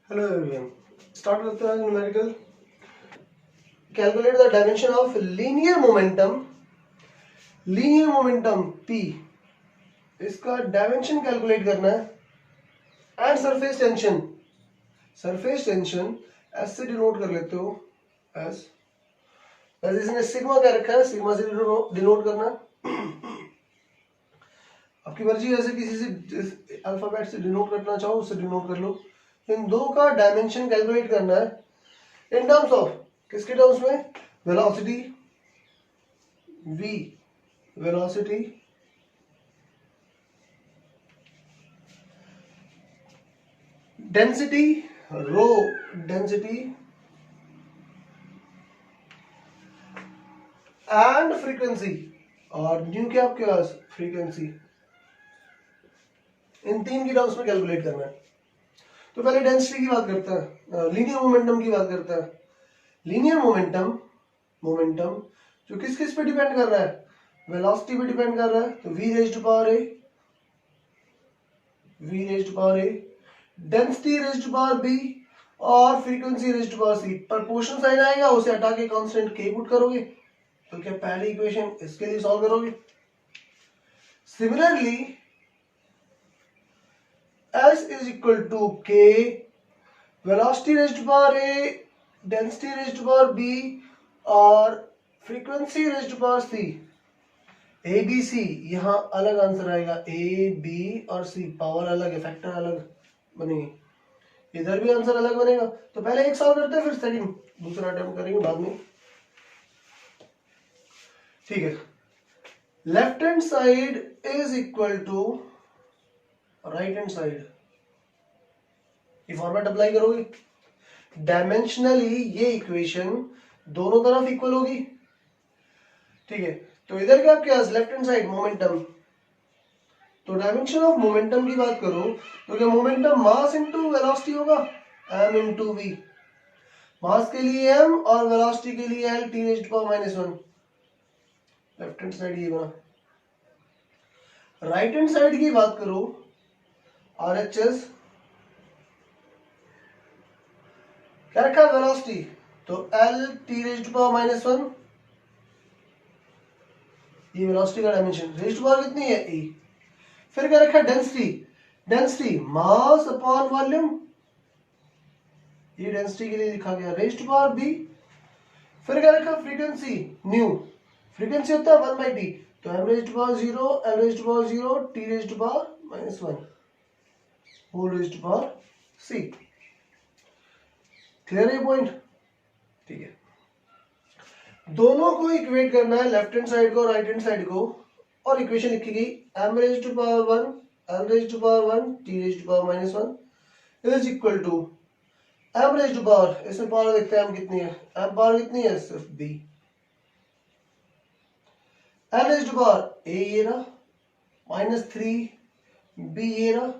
Hello everyone. Start with the numerical. Calculate the dimension of linear momentum. Linear momentum P. इसका dimension calculate करना है. And surface tension. Surface tension S से denote कर लेते हो. S वैसे इसने सिग्मा क्या रखा है, सिग्मा से डिनोट करना. आपकी मर्जी है, ऐसे किसी से अल्फाबेट से डिनोट करना चाहो उससे डिनोट कर लो. इन दो का डायमेंशन कैलकुलेट करना है इन टर्म्स ऑफ, किसके टर्म्स में? Velocity v, velocity density rho, density and frequency. और न्यू क्या आपके पास? फ्रीक्वेंसी. इन तीन की टर्म्स में कैलकुलेट करना है. तो पहले डेंसिटी की बात करता है, लीनियर मोमेंटम की बात करता है. लीनियर मोमेंटम जो किस किस पे डिपेंड कर रहा है? वेलोसिटी पे डिपेंड कर रहा है. तो v raised to power a, density raised to power b और frequency raised to power c. Proportion sign आएगा, उसे हटा के कांस्टेंट k पुट करोगे. तो क्या पहली इक्वेशन इसके लिए सॉल्व करोगे? Similarly S is equal to k, velocity raised to power a, density raised to power b और frequency raised to power c. a b c यहाँ अलग आंसर आएगा. a b और c पावर अलग है, फैक्टर अलग बनेंगे. इधर भी आंसर अलग बनेगा. तो पहले एक सॉल्व करते हैं, फिर सेकंड दूसरा अटेम्प्ट करेंगे बाद में. ठीक है. Left hand side is equal to right hand side. ये फॉर्मेट अप्लाई करोगे. डायमेंशनली ये इक्वेशन दोनों तरफ इक्वल होगी. ठीक है. तो इधर क्या आपके पास लेफ्ट हैंड साइड मोमेंटम. तो डायमेंशन ऑफ मोमेंटम की बात करो तो क्या मोमेंटम मास इनटू वेलोसिटी होगा? m into v. मास के लिए m और वेलोसिटी के लिए l, t raised to power -1. Left hand side ये बना. राइट हैंड साइड की बात करो, RHS क्या रखा? वेलोसिटी. तो l t raised to power -1. ये वेलोसिटी का डायमेंशन. रेज्ड टू पावर कितनी है? e. फिर क्या रखा? Density. Density mass upon volume. ये डेंसिटी के लिए लिखा गया. Raised to power b. फिर क्या रखा? Frequency new. फ्रीक्वेंसी होता है 1/t. तो m raised to power 0, l raised to power 0, t raised to power -1 whole raised to power c. Clear है पॉइंट? ठीक है. दोनों को इक्वेट करना है, लेफ्ट हैंड साइड को राइट हैंड साइड को. और इक्वेशन लिखी गई m raised to power 1, l raised to power 1, t raised to power -1 is equal to m raised to power. इसमें पावर देखते हैं m कितनी है. m पावर कितनी है? सिर्फ b. l raised to power a ये रहा, -3 b ये रहा,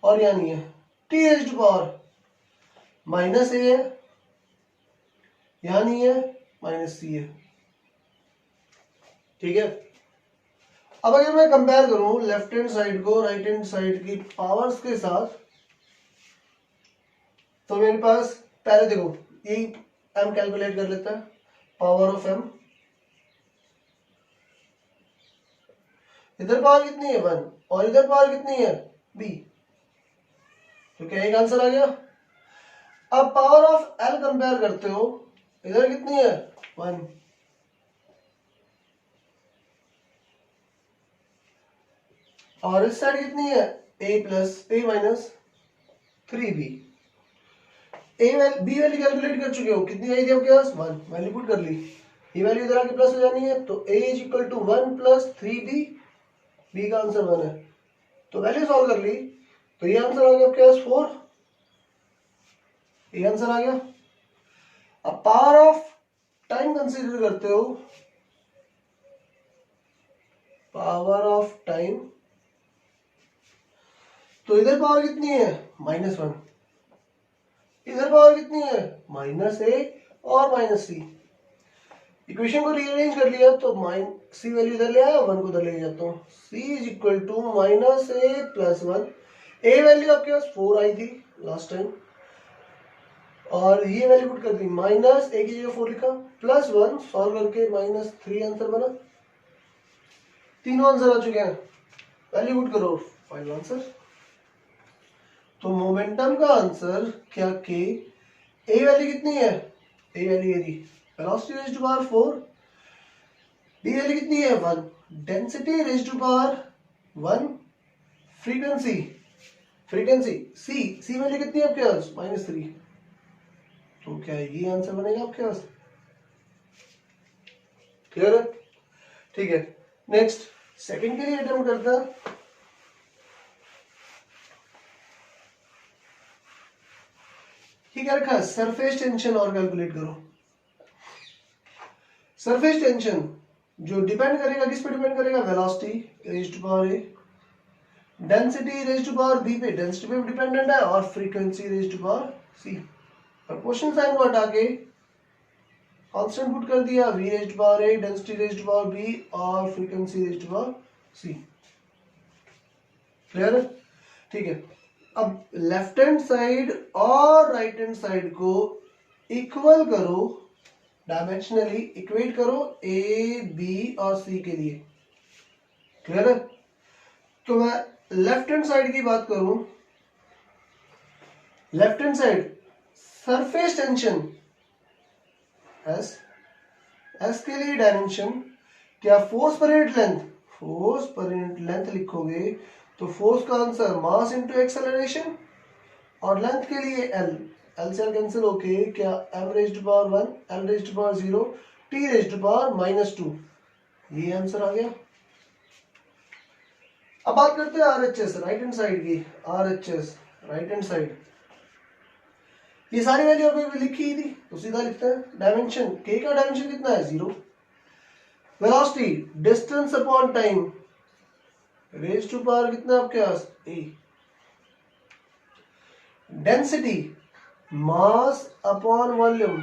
और यहाँ नहीं है. t raised to power -a है, यहाँ नहीं है, -c है. ठीक है. अब अगर मैं कंपेयर करूं लेफ्ट हैंड साइड को राइट हैंड साइड की पावर्स के साथ, तो मेरे पास पहले देखो ये m कैलकुलेट कर लेता है. पावर ऑफ m, इधर पावर कितनी है? 1 और इधर पावर कितनी है? b. तो क्या एक आंसर आ गया. अब पावर ऑफ l कंपेयर करते हो, इधर कितनी है? 1. और इस साइड कितनी है? a minus 3b. b value calculate कर चुके हो, कितनी आई थी आपके पास? 1. वैल्यू पुट कर ली. ये वैल्यू इधर आके प्लस हो जानी है. तो a is equal to 1 plus 3b. b का आंसर 1 है. तो वैल्यू सॉल्व कर ली. तो ये आंसर आ गया आपके पास 4. ये आंसर आ गया. अब पावर ऑफ टाइम कंसीडर करते हो. पावर ऑफ टाइम, तो इधर पावर कितनी है? -1. इधर पावर कितनी है? -a और -c. इक्वेशन को रीअरेंज कर लिया तो c वैल्यू इधर ले आया, 1 को उधर ले जाता हूँ. c is equal to -a + 1. a value आपके पास 4 आई थी लास्ट टाइम. और ये वैल्यू पुट कर दी, माइनस ए की जगह 4 लिखा, +1 सॉल्व करके -3 आंसर बना। तीनों आंसर आ चुके हैं, वैल्यू पुट करो, फाइनल आंसर। तो मोमेंटम का आंसर क्या के, ए वैल्यू कितनी है, ए वैल्यू ये दी, velocity raise to power 4, b value कितनी है 1, density raise to power 1, frequency c value कितनी है आपके पास -3। तो क्या ये आंसर बनेगा आपके पास, क्लियर है? ठीक है, नेक्स्ट सेकंड के लिए अटेम्प्ट करता है। क्या रखा है, सरफेस टेंशन और कैलकुलेट करो। सरफेस टेंशन जो डिपेंड करेगा, किस पे डिपेंड करेगा, velocity raise to power a, density raise to power b पे, डेंसिटी पे डिपेंडेंट है, और frequency raise to power c. Proportion sign को हटा के कांस्टेंट पुट कर दिया, v raise to power a, density raise to power b, और frequency raise to power c. Clear है? ठीक है, अब लेफ्ट हैंड साइड और राइट हैंड साइड को इक्वल करो, डायमेंशनली इक्वेट करो ए, बी और सी के लिए। क्लियर है? तो मैं लेफ्ट हैंड साइड की बात करूं, left hand side surface tension S के लिए डायमेंशन क्या, फोर्स पर यूनिट लेंथ, फोर्स पर यूनिट लेंथ लिखोगे तो फोर्स का आंसर मास इनटू एक्सेलरेशन, और लेंथ के लिए एल से कैंसिल होके क्या, m raise to power 1, l raise to power 0, t raise to power -2, ये आंसर आ गया। अब बात करते हैं RHS राइट हैंड साइड की, RHS राइट हैंड साइड, ये सारी वैल्यू अभी लिखी ही थी तो सीधा लिखते हैं। डायमेंशन k का डायमेंशन कितना है 0, velocity distance upon time raise to power कितना आपके पास a, density mass upon volume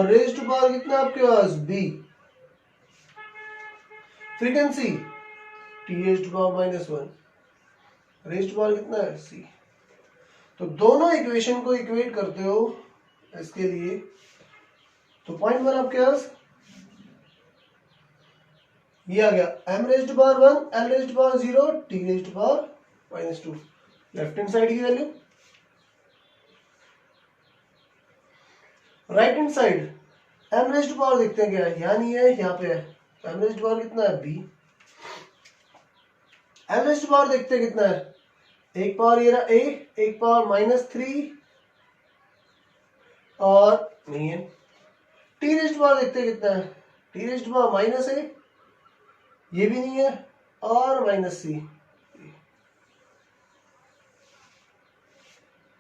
raise to power कितना आपके पास b, frequency t raise to power -1, raise to power कितना है c। तो दोनों इक्वेशन को इक्वेट करते हो इसके लिए, तो पॉइंट वन आपके पास ये आ गया, m raise to power 1, l raise to power 0, t raise to power -2, left hand side की value. Right hand side m raise to power देखते हैं क्या है, यहाँ नहीं है, यहाँ पे है, तो m रेज़ टू पावर कितना है b, l raise to power देखते हैं कितना है, एक पावर ये रहा a, एक पावर -3 और नहीं है, t रेज़ टू पावर देखते हैं कितना है, t raise to power -a, ये भी नहीं है, और -c।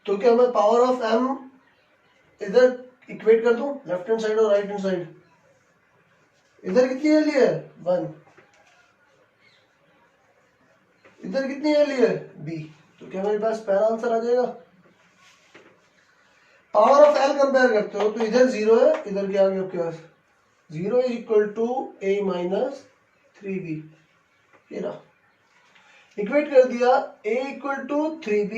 तो क्या मैं पावर ऑफ m इधर इक्वेट कर दूं, लेफ्ट हैंड साइड और राइट हैंड साइड, इधर कितनी वैल्यू है 1, इधर कितनी वैल्यू है b, तो क्या मेरे पास पहला आंसर आ जाएगा। पावर ऑफ l कंपेयर करते हो तो इधर 0 है, इधर क्या आ गया आपके पास 0 is equal to a -3b, ये रहा, इक्वेट कर दिया a इक्वल टू 3b,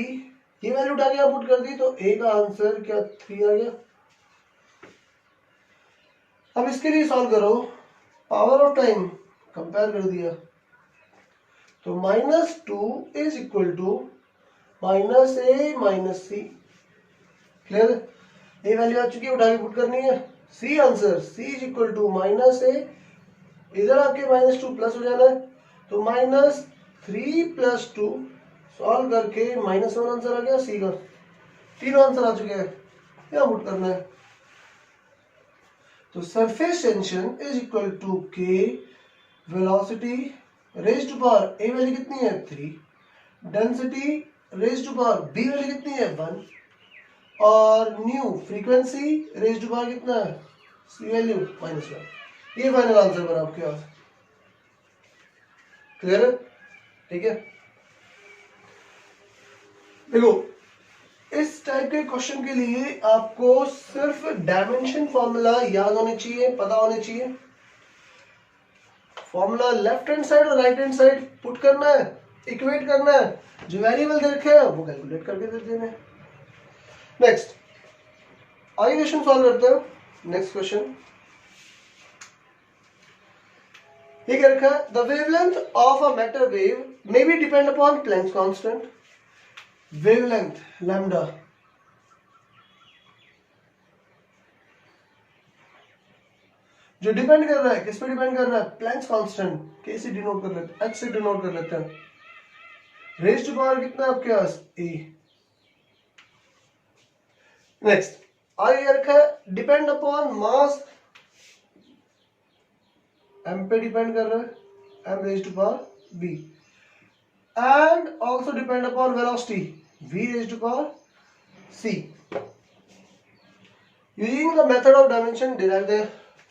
ये वैल्यू उठा के पुट कर दी, तो a का आंसर क्या 3 आ गया। अब इसके लिए सॉल्व करो, पावर ऑफ टाइम कंपेयर कर दिया, तो -2 is equal to -a -c, clear, a value आ चुकी है, उठा के पुट करनी है, c answer c is equal to -a, इधर आपके -2 प्लस हो जाना है, तो -3 + 2 सॉल्व करके -1 आंसर आ गया सी का, तीनों आंसर आ चुके हैं, क्या पुट करना है, तो surface tension is equal to k, velocity raise to power a value कितनी है 3, density raise to power b value कितनी है 1, और new frequency raise to power कितना है सी वैल्यू -1, ये फाइनल आंसर बना आपके पास। क्लियर है? ठीक है, देखो इस टाइप के क्वेश्चन के लिए आपको सिर्फ डायमेंशन फॉर्मूला याद होने चाहिए, पता होने चाहिए, फॉर्मूला लेफ्ट हैंड साइड और राइट हैंड साइड पुट करना है, इक्वेट करना है, जो वेरिएबल दे रखे हैं वो कैलकुलेट करके दे देना है। नेक्स्ट आइए क्वेश्चन सॉल्व करते हैं। नेक्स्ट क्वेश्चन ये क्या रखा है, the wavelength of a matter wave may be depend upon Planck's constant. Wavelength lambda जो डिपेंड कर रहा है, किस पे डिपेंड कर रहा है, प्लैंक्स कांस्टेंट। के से डिनोट कर लेते हैं, एच से डिनोट कर लेते हैं। रेज़ टू पावर कितना है आपके पास, e। नेक्स्ट आगे रखा है डिपेंड अपॉन मास, m पे डिपेंड कर रहा है, m raise to power v, and also depend upon velocity, v raise to power c। Using the method of dimension derive the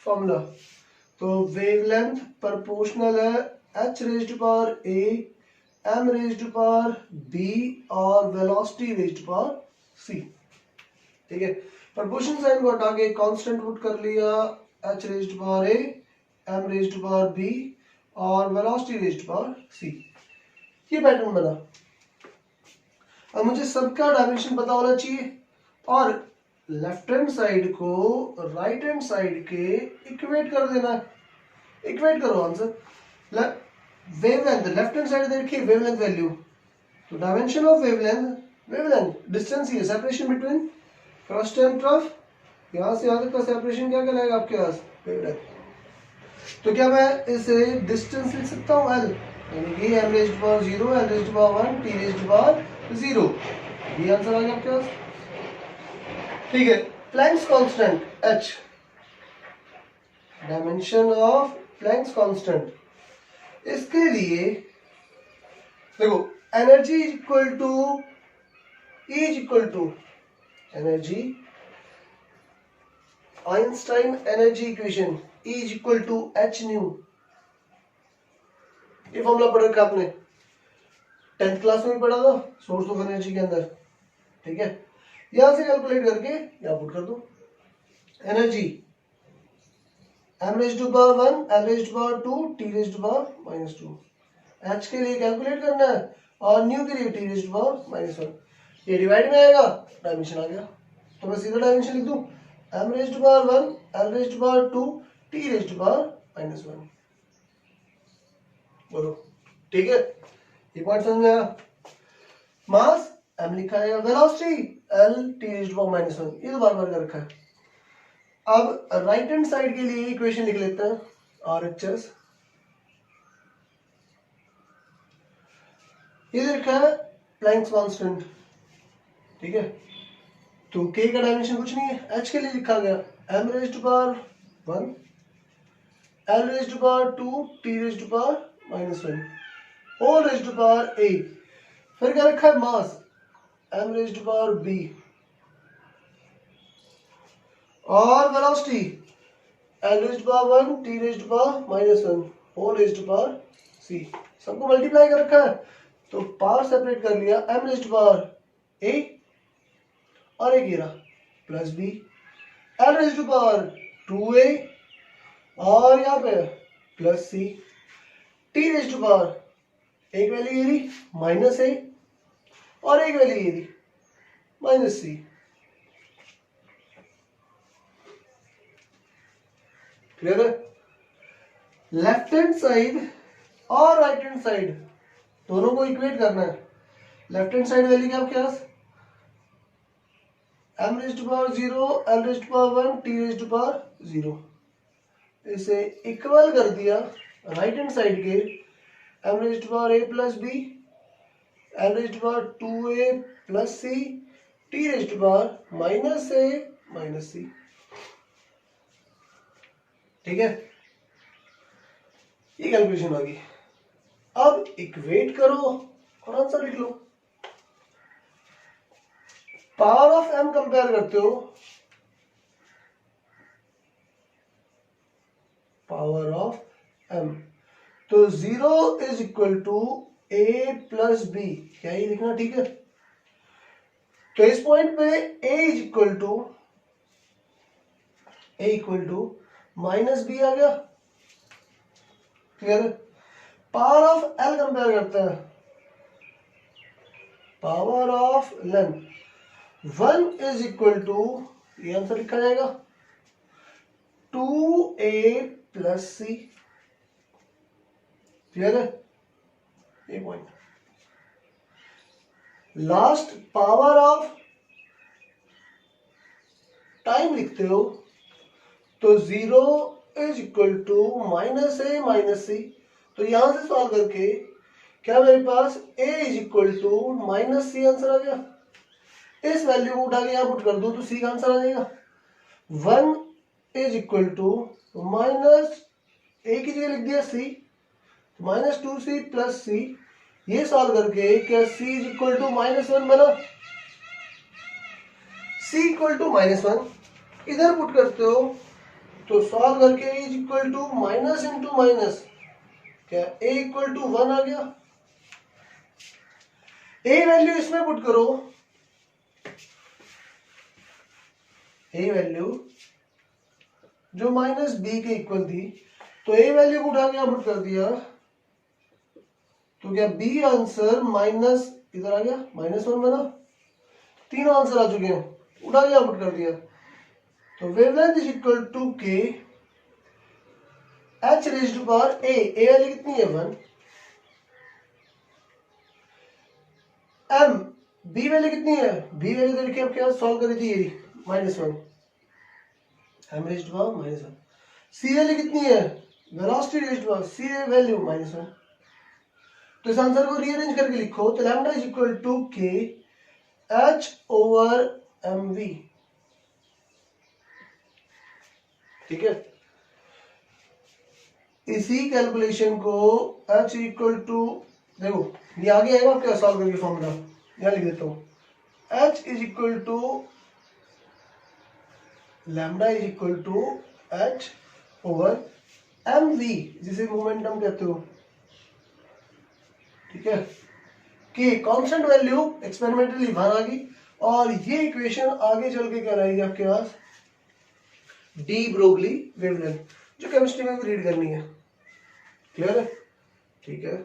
formula. तो वेवलेंथ प्रोपोर्शनल है h raise to power a, m raise to power b और velocity raise to power c। ठीक है, proportion sign को हटा के constant put कर लिया, h raise to power a, m raise to power b और velocity raise to power c। ये पैटर्न बना। अब मुझे सबका डायमेंशन पता होना चाहिए और लेफ्ट हैंड साइड को राइट हैंड साइड के इक्वेट कर देना है। इक्वेट करो answer. Wavelength left hand side देखिए, वेवलेंथ वैल्यू, तो dimension of wavelength, wavelength distance ही है, separation between first and trough, यहां से यहां तक का सेपरेशन क्या कहलाएगा आपके पास, वेवलेंथ। तो क्या मैं इसे डिस्टेंस लिख सकता हूं l, यानी कि m raise to power 0, l raise to power 1, t raise to power 0। ये आंसर आ गया आपके पास। ठीक है, Planck's constant h, dimension of Planck's constant, इसके लिए देखो energy equal to E equal to energy, Einstein energy equation, E equal to h nu. ये फॉर्मूला पढ़ रखा आपने, 10th क्लास में भी पढ़ा था सोर्स ऑफ एनर्जी के अंदर। ठीक है, यहां से कैलकुलेट करके यहां पुट कर दो energy, m raise to power 1, l raise to power 2, t raise to power -2। h के लिए कैलकुलेट करना है और न्यू के लिए t रेज़ टू पावर -1। ये डिवाइड में आएगा, डायमेंशन आ गया। तो मैं सीधा डायमेंशन लिख दूं, m raise to power 1, l raise to power 2, t raise to power -1। बोलो ठीक है, ये पॉइंट समझ में आया। मास m लिखा है, velocity l, t raise to power -1, ये तो बार बार कर रखा है। अब राइट हैंड साइड के लिए इक्वेशन लिख लेते हैं, RHS। ये लिखा है प्लैंक्स कांस्टेंट। ठीक है, तो k का डायमेंशन कुछ नहीं है, h के लिए लिखा गया m raise to power 1, l raise to power 2, t raise to power -1, whole raise to power a। फिर क्या रखा है, mass m raise to power b और velocity l raise to power 1, t raise to power -1, whole raise to power c। सबको multiply कर रखा है, तो पावर सेपरेट कर लिया, m raise to power a और एक गिरा plus b, l raise to power 2a और यहाँ पे plus c, t raise to power एक वैल्यू ये रही -a और एक वैल्यू ये रही -c। क्लियर है? लेफ्ट हैंड साइड और राइट हैंड साइड दोनों को इक्वेट करना है। लेफ्ट हैंड साइड वैल्यू क्या आपके पास, m raise to power 0, l raise to power 1, t raise to power 0। इसे इक्वल कर दिया राइट हैंड साइड के, m raise to power a plus b, l raise to power 2a plus c, t raise to power -a minus c। ठीक है, ये calculation आ गई। अब equate करो और आंसर लिख लो। पावर ऑफ m कंपेयर करते हो, पावर ऑफ m, तो 0 is equal to a plus b, क्या ये लिखना ठीक है। तो इस पॉइंट पे a इक्वल टू -b आ गया। क्लियर है? पावर ऑफ l कंपेयर करते हैं, power of length 1 is equal to ये आंसर लिखा जाएगा 2a प्लस सी। क्लियर है? ये point. Last power of time लिखते हो तो 0 is equal to minus a minus c. तो यहां से सॉल्व करके क्या मेरे पास a is equal to minus c answer आ गया। इस वैल्यू को उठा के यहां पुट कर दो तो c का आंसर आ जाएगा। 1 is equal to minus a की जगह लिख दिया c, माइनस 2c प्लस सी। ये सॉल्व करके क्या c इज इक्वल टू -1 बना। c इक्वल टू -1 इधर पुट करते हो तो सॉल्व करके a is equal to minus into minus, क्या a इक्वल टू 1 आ गया। a वैल्यू इसमें पुट करो, a वैल्यू जो माइनस b के इक्वल थी, तो a वैल्यू को उठा के यहां पुट कर दिया तो क्या b आंसर माइनस इधर आ गया -1 बना। तीनों आंसर आ चुके हैं, उठा के यहां पुट कर दिया तो wavelength is equal to k h raised to power a। a value कितनी है 1, m b वैल्यू कितनी है, b वैल्यू देखिए अब क्या सॉल्व करी थी यही -1, m raised to power -1। c value कितनी है, velocity raised to power c value -1। तो इस आंसर को रीअरेंज करके लिखो तो lambda is equal to k h over mv। ठीक है, इसी कैलकुलेशन को h इक्वल टू, देखो ये आगे आएगा आपके सॉल्व करके फॉर्मूला, यहां लिख देता हूं h is equal to lambda is equal to h over mv जिसे मोमेंटम कहते हो। ठीक है, कि कांस्टेंट वैल्यू एक्सपेरिमेंटली 1 आ गई और ये इक्वेशन आगे चल के क्या रहेगी आपके पास, डी ब्रोगली वेवलेंथ, जो केमिस्ट्री में भी रीड करनी है। क्लियर है? ठीक है।